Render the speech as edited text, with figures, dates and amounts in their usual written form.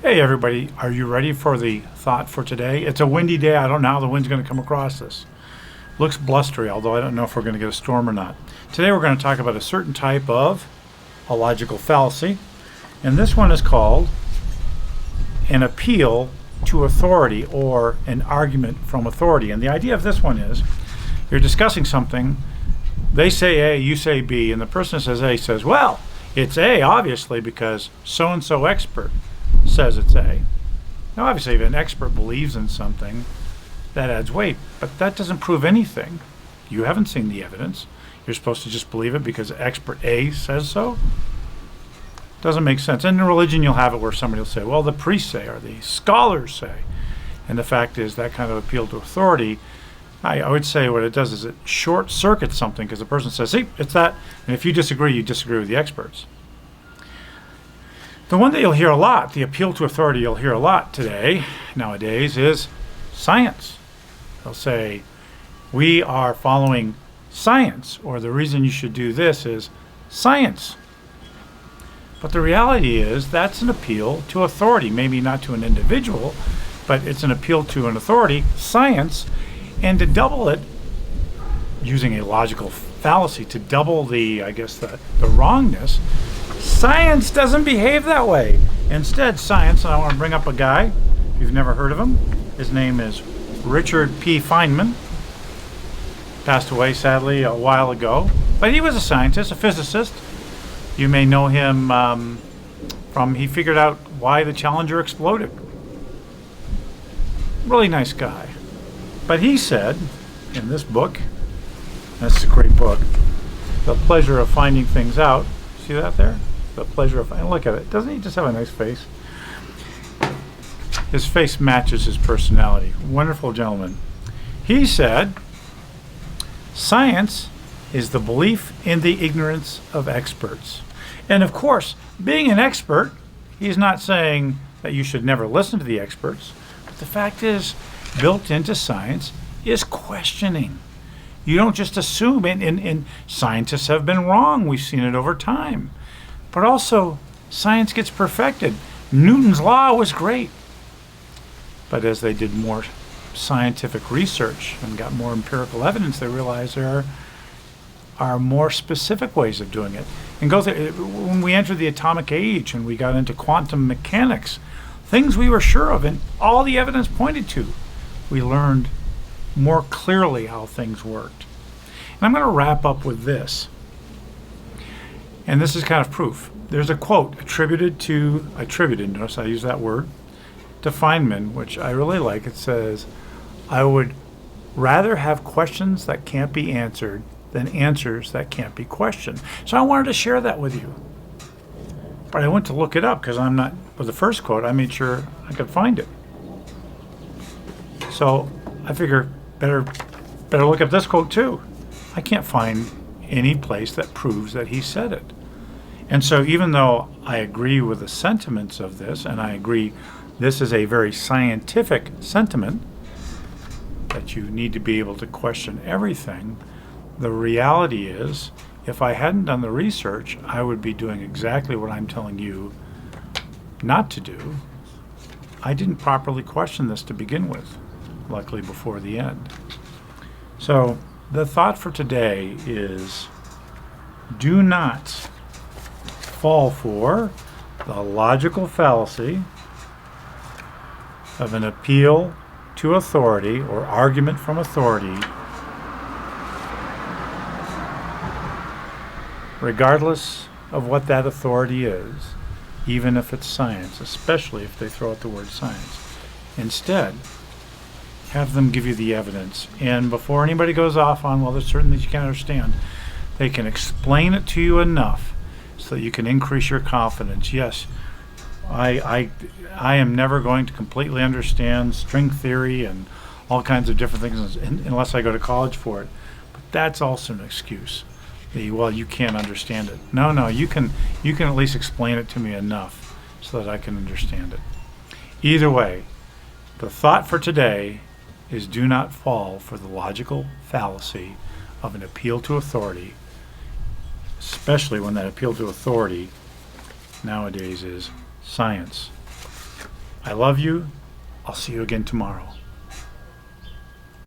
Hey everybody, are you ready for the thought for today? It's a windy day. I don't know how the wind's going to come across this. Looks blustery, although I don't know if we're going to get a storm or not. Today we're going to talk about a certain type of a logical fallacy, and this one is called an appeal to authority or an argument from authority. And the idea of this one is you're discussing something, they say A, you say B, and the person who says A says, well, it's A obviously because so-and-so expert says it's A. Now obviously if an expert believes in something, that adds weight, but that doesn't prove anything. You haven't seen the evidence. You're supposed to just believe it because expert A says so? Doesn't make sense. And in religion you'll have it where somebody will say, well, the priests say, or the scholars say. And the fact is that kind of appeal to authority, I would say what it does is it short circuits something because the person says, see, it's that. And if you disagree with the experts. The one that you'll hear a lot, the appeal to authority you'll hear a lot nowadays, is science. They'll say, we are following science, or the reason you should do this is science. But the reality is that's an appeal to authority, maybe not to an individual, but it's an appeal to an authority, science, and to double it, using a logical fallacy, to double the wrongness, science doesn't behave that way. Instead, science, and I want to bring up a guy, if you've never heard of him, his name is Richard P. Feynman. Passed away, sadly, a while ago. But he was a scientist, a physicist. You may know him he figured out why the Challenger exploded. Really nice guy. But he said, in this book, this is a great book, The Pleasure of Finding Things Out. See that there? The pleasure of finding. Look at it. Doesn't he just have a nice face? His face matches his personality. Wonderful gentleman. He said, science is the belief in the ignorance of experts. And of course, being an expert, he's not saying that you should never listen to the experts. But the fact is, built into science is questioning. You don't just assume, and scientists have been wrong. We've seen it over time. But also, science gets perfected. Newton's law was great. But as they did more scientific research and got more empirical evidence, they realized there are more specific ways of doing it. And when we entered the atomic age and we got into quantum mechanics, things we were sure of and all the evidence pointed to, we learned more clearly how things worked. And I'm going to wrap up with this. And this is kind of proof. There's a quote attributed, notice I use that word, to Feynman, which I really like. It says, I would rather have questions that can't be answered than answers that can't be questioned. So I wanted to share that with you. But I went to look it up because with the first quote, I made sure I could find it. So I figure better look up this quote too. I can't find any place that proves that he said it. And so even though I agree with the sentiments of this, and I agree this is a very scientific sentiment, that you need to be able to question everything, the reality is, if I hadn't done the research, I would be doing exactly what I'm telling you not to do. I didn't properly question this to begin with, luckily before the end. So the thought for today is, do not fall for the logical fallacy of an appeal to authority or argument from authority, regardless of what that authority is, even if it's science, especially if they throw out the word science. Instead, have them give you the evidence. And before anybody goes off on, well, there's certain things you can't understand, they can explain it to you enough so that you can increase your confidence. Yes, I am never going to completely understand string theory and all kinds of different things unless I go to college for it. But that's also an excuse. Well, you can't understand it. No, you can at least explain it to me enough so that I can understand it. Either way, the thought for today is do not fall for the logical fallacy of an appeal to authority, especially when that appeal to authority nowadays is science. I love you. I'll see you again tomorrow.